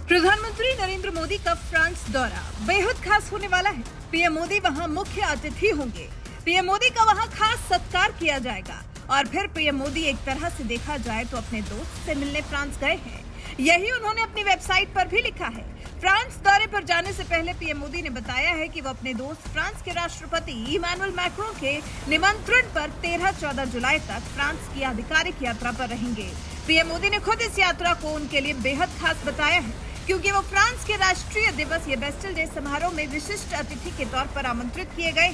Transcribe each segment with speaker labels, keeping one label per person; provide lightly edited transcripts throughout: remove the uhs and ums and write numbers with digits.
Speaker 1: प्रधानमंत्री नरेंद्र मोदी का फ्रांस दौरा बेहद खास होने वाला है। पीएम मोदी वहां मुख्य अतिथि होंगे। पीएम मोदी का वहां खास सत्कार किया जाएगा और फिर पीएम मोदी एक तरह से देखा जाए तो अपने दोस्त से मिलने फ्रांस गए हैं। यही उन्होंने अपनी वेबसाइट पर भी लिखा है। फ्रांस दौरे पर जाने से पहले पीएम मोदी ने बताया है कि वो अपने दोस्त फ्रांस के राष्ट्रपति इमैनुअल मैक्रों के निमंत्रण पर 13-14 जुलाई तक फ्रांस की आधिकारिक यात्रा पर रहेंगे। पीएम मोदी ने खुद इस यात्रा को उनके लिए बेहद खास बताया है, क्योंकि वो फ्रांस के राष्ट्रीय दिवस या बेस्टिल डे समारोह में विशिष्ट अतिथि के तौर पर आमंत्रित किए गए।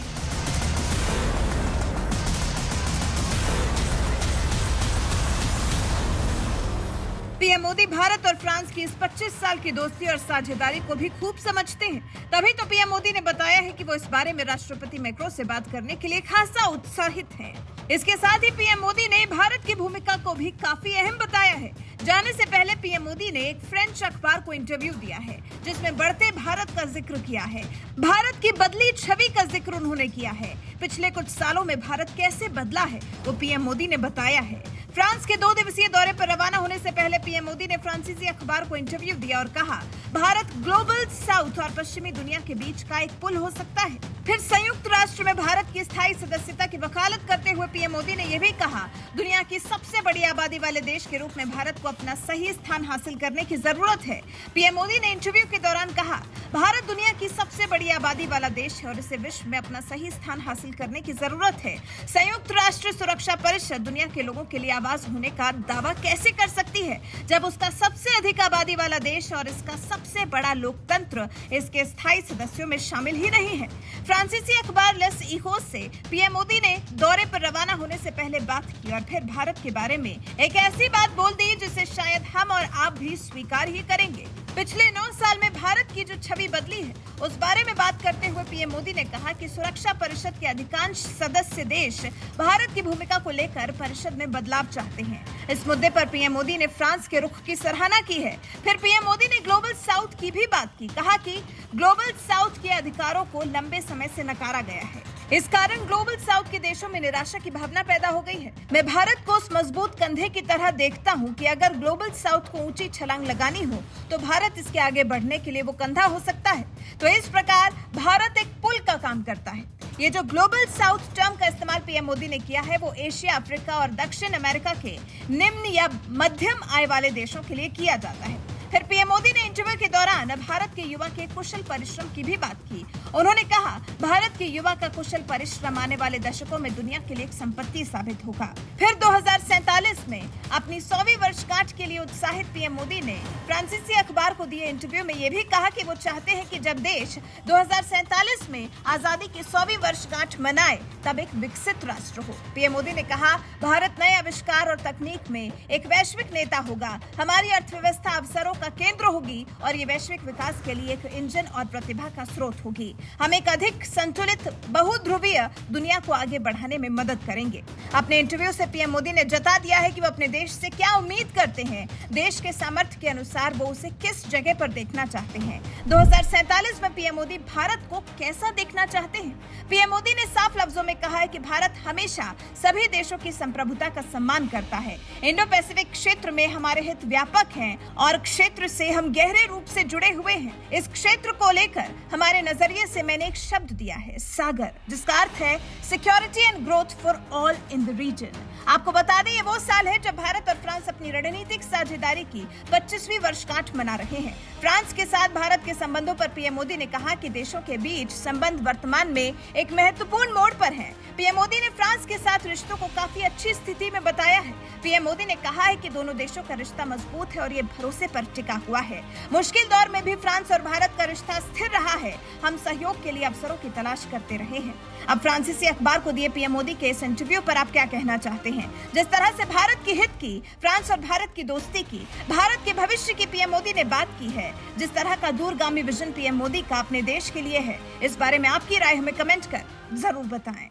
Speaker 1: पीएम मोदी भारत और फ्रांस की इस 25 साल की दोस्ती और साझेदारी को भी खूब समझते हैं। तभी तो पीएम मोदी ने बताया है कि वो इस बारे में राष्ट्रपति मैक्रों से बात करने के लिए खासा उत्साहित हैं। इसके साथ ही पीएम मोदी ने भारत की भूमिका को भी काफी अहम बताया है। जाने से पहले पीएम मोदी ने एक फ्रेंच अखबार को इंटरव्यू दिया है, जिसमें बढ़ते भारत का जिक्र किया है। भारत की बदली छवि का जिक्र उन्होंने किया है। पिछले कुछ सालों में भारत कैसे बदला है वो पीएम मोदी ने बताया है। फ्रांस के 2 दिवसीय दौरे पर रवाना होने से पहले पीएम मोदी ने फ्रांसीसी अखबार को इंटरव्यू दिया और कहा, भारत ग्लोबल साउथ और पश्चिमी दुनिया के बीच का एक पुल हो सकता है। फिर संयुक्त राष्ट्र में भारत की स्थायी सदस्यता की वकालत करते हुए पीएम मोदी ने यह भी कहा, दुनिया की सबसे बड़ी आबादी वाले देश के रूप में भारत को अपना सही स्थान हासिल करने की जरूरत है। पीएम मोदी ने इंटरव्यू के दौरान कहा, भारत दुनिया की सबसे बड़ी आबादी वाला देश है और इसे विश्व में अपना सही स्थान हासिल करने की जरूरत है। संयुक्त राष्ट्र सुरक्षा परिषद दुनिया के लोगों के लिए आवाज होने का दावा कैसे कर सकती है, जब उसका सबसे अधिक आबादी वाला देश और इसका सबसे बड़ा लोकतंत्र इसके स्थायी सदस्यों में शामिल ही नहीं है। फ्रांसीसी अखबार लेस इकोस से पीएम मोदी ने दौरे पर रवाना होने से पहले बात की और फिर भारत के बारे में एक ऐसी बात बोल दी जिसे शायद हम और आप भी स्वीकार ही करेंगे। पिछले 9 साल में भारत की जो छवि बदली है, उस बारे में बात करते हुए पीएम मोदी ने कहा कि सुरक्षा परिषद के अधिकांश सदस्य देश भारत की भूमिका को लेकर परिषद में बदलाव चाहते हैं। इस मुद्दे पर पीएम मोदी ने फ्रांस के रुख की सराहना की है। फिर पीएम मोदी ने ग्लोबल साउथ की भी बात की। कहा कि ग्लोबल साउथ के अधिकारों को लंबे समय से नकारा गया है। इस कारण ग्लोबल साउथ के देशों में निराशा की भावना पैदा हो गई है। मैं भारत को उस मजबूत कंधे की तरह देखता हूं कि अगर ग्लोबल साउथ को ऊंची छलांग लगानी हो तो भारत इसके आगे बढ़ने के लिए वो कंधा हो सकता है। तो इस प्रकार भारत एक पुल का काम करता है। ये जो ग्लोबल साउथ टर्म का इस्तेमाल पीएम मोदी ने किया है, वो एशिया, अफ्रीका और दक्षिण अमेरिका के निम्न या मध्यम आय वाले देशों के लिए किया जाता है। फिर पीएम मोदी ने इंटरव्यू के दौरान भारत के युवा के कुशल परिश्रम की भी बात की। उन्होंने कहा, भारत के युवा का कुशल परिश्रम आने वाले दशकों में दुनिया के लिए एक संपत्ति साबित होगा। फिर 2047 में अपनी 100वीं वर्षगांठ के लिए उत्साहित पीएम मोदी ने फ्रांसीसी अखबार को दिए इंटरव्यू में यह भी कहा कि वो चाहते हैं कि जब देश 2047 में आजादी की 100वीं वर्षगांठ मनाए, तब एक विकसित राष्ट्र हो। पीएम मोदी ने कहा, भारत नए आविष्कार और तकनीक में एक वैश्विक नेता होगा। हमारी अर्थव्यवस्था अवसरों का केंद्र होगी और ये वैश्विक विकास के लिए एक इंजन और प्रतिभा का स्रोत होगी। हम एक अधिक संतुलित बहुध्रुवीय दुनिया को आगे बढ़ाने में मदद करेंगे। अपने इंटरव्यू से पीएम मोदी ने जता दिया है कि वो अपने देश से क्या उम्मीद करते हैं। देश के सामर्थ्य के अनुसार वो उसे किस जगह पर देखना चाहते हैं। 2047 में पीएम मोदी भारत को कैसा देखना चाहते हैं। पीएम मोदी ने साफ लफ्जों में कहा है कि भारत हमेशा सभी देशों की संप्रभुता का सम्मान करता है। इंडो पैसिफिक क्षेत्र में हमारे हित व्यापक हैं और क्षेत्र से हम गहरे रूप से जुड़े हुए हैं। इस क्षेत्र को लेकर हमारे नजरिए से मैंने एक शब्द दिया है, सागर, जिसका अर्थ है security and growth for all in the region. आपको बता दें, ये वो साल है जब भारत और फ्रांस अपनी रणनीतिक साझेदारी की 25वीं वर्षगांठ मना रहे हैं। फ्रांस के साथ भारत के संबंधों पर पीएम मोदी ने कहा कि देशों के बीच संबंध वर्तमान में एक महत्वपूर्ण मोड़ पर हैं। पीएम मोदी ने फ्रांस के साथ रिश्तों को काफी अच्छी स्थिति में बताया है। पीएम मोदी ने कहा है कि दोनों देशों का रिश्ता मजबूत है और ये भरोसे पर टिका हुआ है। मुश्किल दौर में भी फ्रांस और भारत का रिश्ता स्थिर रहा है। हम सहयोग के लिए अवसरों की तलाश करते रहे हैं। अब फ्रांसीसी अखबार को दिए पीएम मोदी के इस इंटरव्यू पर आप क्या कहना चाहते हैं? जिस तरह से भारत की हित की, फ्रांस और भारत की दोस्ती की, भारत के भविष्य की पीएम मोदी ने बात की है, जिस तरह का दूरगामी विजन पीएम मोदी का अपने देश के लिए है, इस बारे में आपकी राय हमें कमेंट कर जरूर बताएं।